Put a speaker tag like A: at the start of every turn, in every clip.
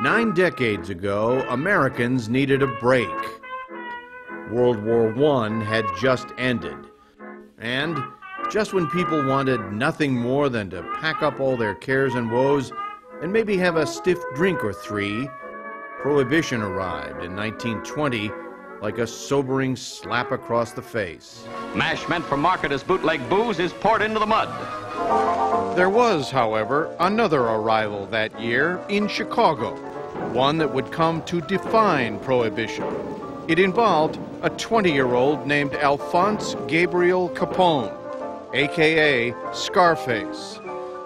A: 9 decades ago, Americans needed a break. World War I had just ended. And just when people wanted nothing more than to pack up all their cares and woes and maybe have a stiff drink or three, Prohibition arrived in 1920 like a sobering slap across the face.
B: Mash meant for market as bootleg booze is poured into the mud.
A: There was, however, another arrival that year in Chicago, one that would come to define Prohibition. It involved a 20-year-old named Alphonse Gabriel Capone, a.k.a. Scarface,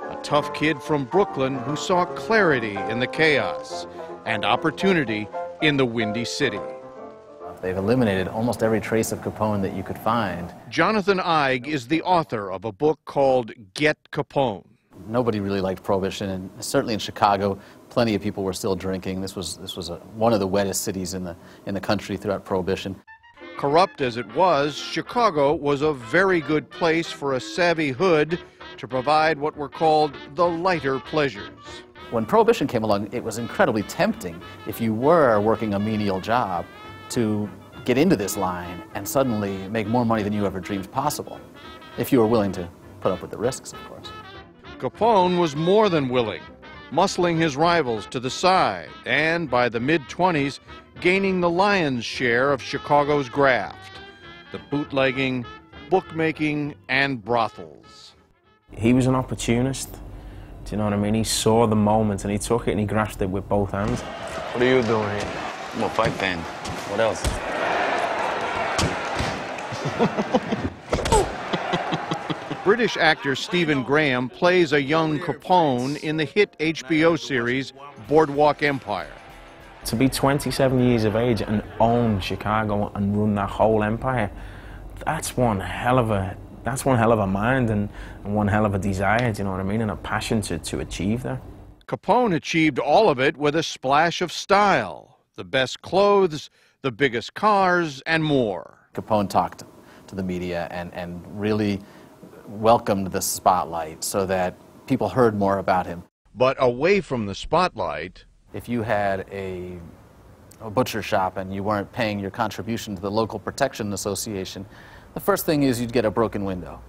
A: a tough kid from Brooklyn who saw clarity in the chaos and opportunity in the Windy City.
C: They've eliminated almost every trace of Capone that you could find.
A: Jonathan Eig is the author of a book called Get Capone.
C: Nobody really liked Prohibition, and certainly in Chicago, plenty of people were still drinking. This was one of the wettest cities in the country throughout Prohibition.
A: Corrupt as it was, Chicago was a very good place for a savvy hood to provide what were called the lighter pleasures.
C: When Prohibition came along, it was incredibly tempting, if you were working a menial job, to get into this line and suddenly make more money than you ever dreamed possible, if you were willing to put up with the risks, of course.
A: Capone was more than willing, muscling his rivals to the side and, by the mid-20s, gaining the lion's share of Chicago's graft, the bootlegging, bookmaking, and brothels.
D: He was an opportunist, do you know what I mean? He saw the moment and he took it and he grasped it with both hands.
E: What are you doing here? I'm a fight fan. What else?
A: British actor Stephen Graham plays a young Capone in the hit HBO series Boardwalk Empire.
D: To be 27 years of age and own Chicago and run that whole empire, that's one hell of a mind and one hell of a desire, do you know what I mean, and a passion to achieve that.
A: Capone achieved all of it with a splash of style, the best clothes, the biggest cars, and more.
C: Capone talked to the media and really welcomed the spotlight so that people heard more about him.
A: But away from the spotlight,
C: if you had a butcher shop and you weren't paying your contribution to the local protection association, the first thing is you'd get a broken window.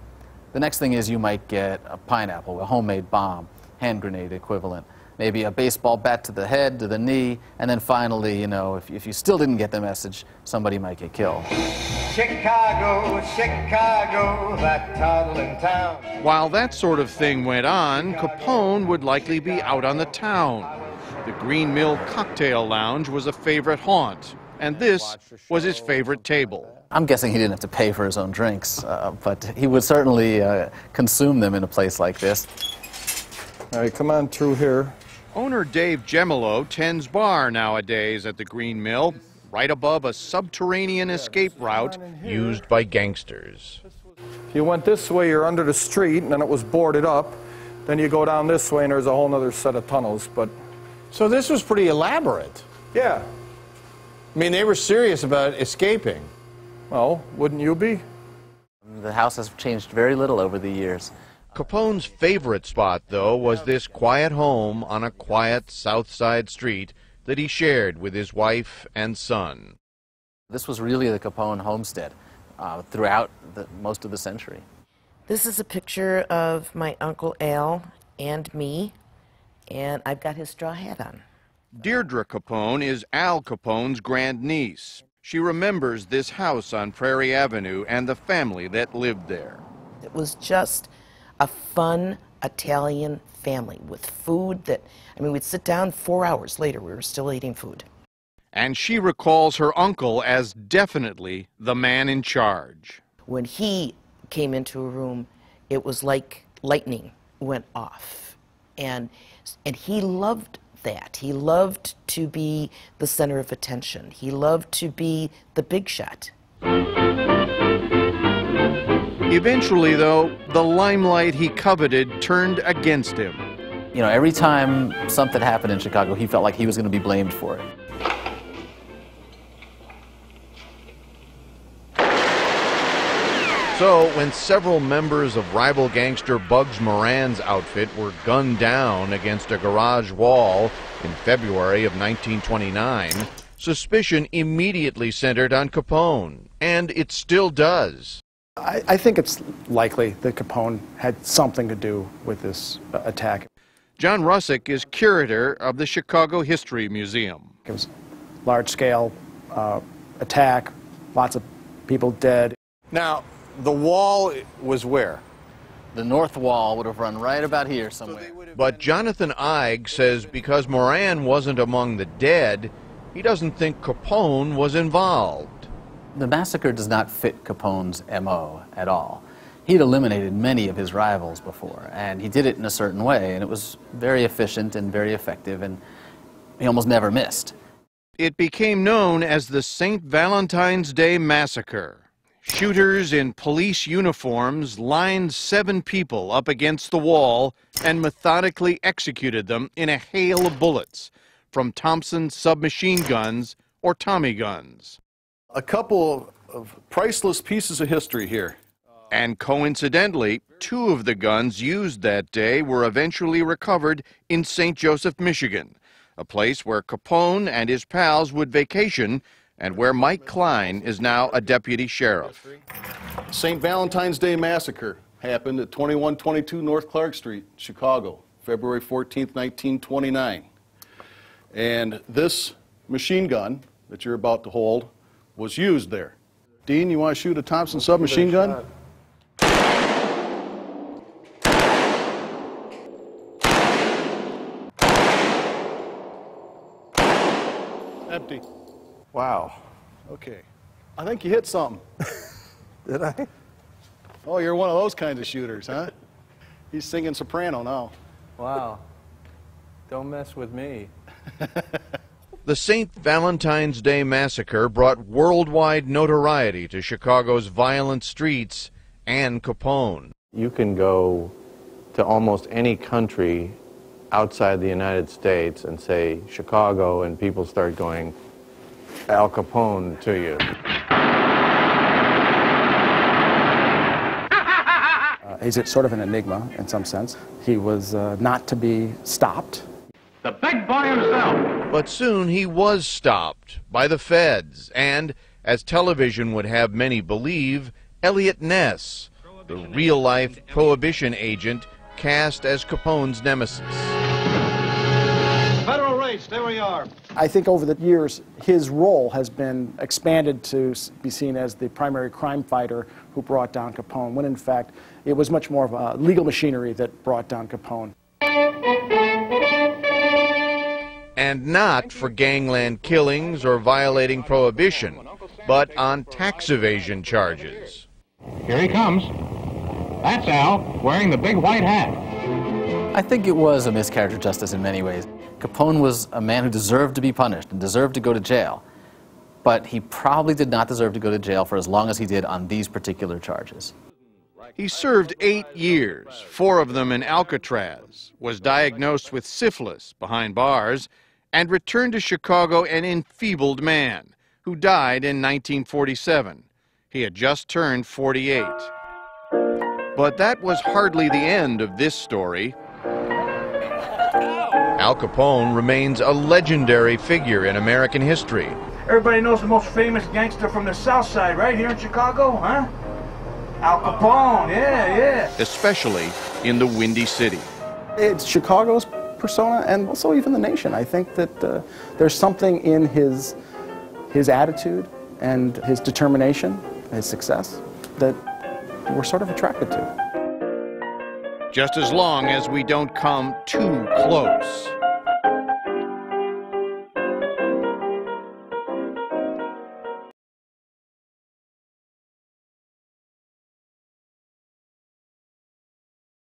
C: The next thing is you might get a pineapple, a homemade bomb, hand grenade equivalent, maybe a baseball bat to the head, to the knee, and then finally, you know, if you still didn't get the message, somebody might get killed.
F: Chicago, Chicago, that toddling town.
A: While that sort of thing went on, Capone would likely be out on the town. The Green Mill Cocktail Lounge was a favorite haunt, and this was his favorite table.
C: I'm guessing he didn't have to pay for his own drinks, but he would certainly consume them in a place like this.
G: All right, come on through here.
A: Owner Dave Gemolo tends bar nowadays at the Green Mill, right above a subterranean escape route used by gangsters.
G: If you went this way, you're under the street, and then it was boarded up. Then you go down this way, and there's a whole other set of tunnels. But
H: so this was pretty elaborate.
G: yeah.
H: I mean, they were serious about escaping.
G: Well, wouldn't you be?
C: The house has changed very little over the years.
A: Capone's favorite spot, though, was this quiet home on a quiet South Side street that he shared with his wife and son.
C: This was really the Capone homestead throughout most of the century.
I: This is a picture of my Uncle Al and me, and I've got his straw hat on.
A: Deirdre Capone is Al Capone's grandniece. She remembers this house on Prairie Avenue and the family that lived there.
I: It was just a fun Italian family with food that, I mean, we'd sit down 4 hours later, we were still eating food.
A: And she recalls her uncle as definitely the man in charge.
I: When he came into a room, it was like lightning went off. And he loved that. He loved to be the center of attention. He loved to be the big shot.
A: Eventually, though, the limelight he coveted turned against him.
C: You know, every time something happened in Chicago, he felt like he was going to be blamed for it.
A: So, when several members of rival gangster Bugs Moran's outfit were gunned down against a garage wall in February of 1929, suspicion immediately centered on Capone, and it still does.
J: I think it's likely that Capone had something to do with this attack.
A: John Russick is curator of the Chicago History Museum.
J: It was a large-scale attack, lots of people dead.
H: Now, the wall was where?
C: The north wall would have run right about here somewhere.
A: But Jonathan Eig says because Moran wasn't among the dead, he doesn't think Capone was involved.
C: The massacre does not fit Capone's M.O. at all. He'd eliminated many of his rivals before, and he did it in a certain way, and it was very efficient and very effective, and he almost never missed.
A: It became known as the St. Valentine's Day Massacre. Shooters in police uniforms lined 7 people up against the wall and methodically executed them in a hail of bullets from Thompson submachine guns or Tommy guns.
K: A couple of priceless pieces of history here.
A: And coincidentally, 2 of the guns used that day were eventually recovered in St. Joseph, Michigan, a place where Capone and his pals would vacation and where Mike Klein is now a deputy sheriff.
K: St. Valentine's Day Massacre happened at 2122 North Clark Street, Chicago, February 14th, 1929. And this machine gun that you're about to hold was used there. Dean, you want to shoot a Thompson submachine gun? Empty.
J: Wow.
K: Okay. I think you hit something.
J: Did I?
K: Oh, you're one of those kinds of shooters, huh? He's singing soprano now.
G: Wow. Don't mess with me.
A: The St. Valentine's Day Massacre brought worldwide notoriety to Chicago's violent streets and Capone.
L: You can go to almost any country outside the United States and say Chicago, and people start going Al Capone to you.
J: He's sort of an enigma in some sense. He was not to be stopped.
B: The big boy himself.
A: But soon he was stopped by the feds and, as television would have many believe, Elliot Ness, the real-life prohibition agent cast as Capone's nemesis.
F: Federal race, there we are.
J: I think over the years, his role has been expanded to be seen as the primary crime fighter who brought down Capone, when in fact it was much more of a legal machinery that brought down Capone.
A: And not for gangland killings or violating prohibition, but on tax evasion charges.
B: Here he comes. That's Al, wearing the big white hat.
C: I think it was a miscarriage of justice in many ways. Capone was a man who deserved to be punished and deserved to go to jail, but he probably did not deserve to go to jail for as long as he did on these particular charges.
A: He served 8 years, 4 of them in Alcatraz, was diagnosed with syphilis behind bars, and returned to Chicago an enfeebled man who died in 1947. He had just turned 48. But that was hardly the end of this story. Al Capone remains a legendary figure in American history.
F: Everybody knows the most famous gangster from the South Side, right here in Chicago, huh? Al Capone, yeah.
A: Especially in the Windy City.
J: It's Chicago's persona and also even the nation. I think that there's something in his attitude and his determination, his success, that we're sort of attracted to.
A: Just as long as we don't come too close.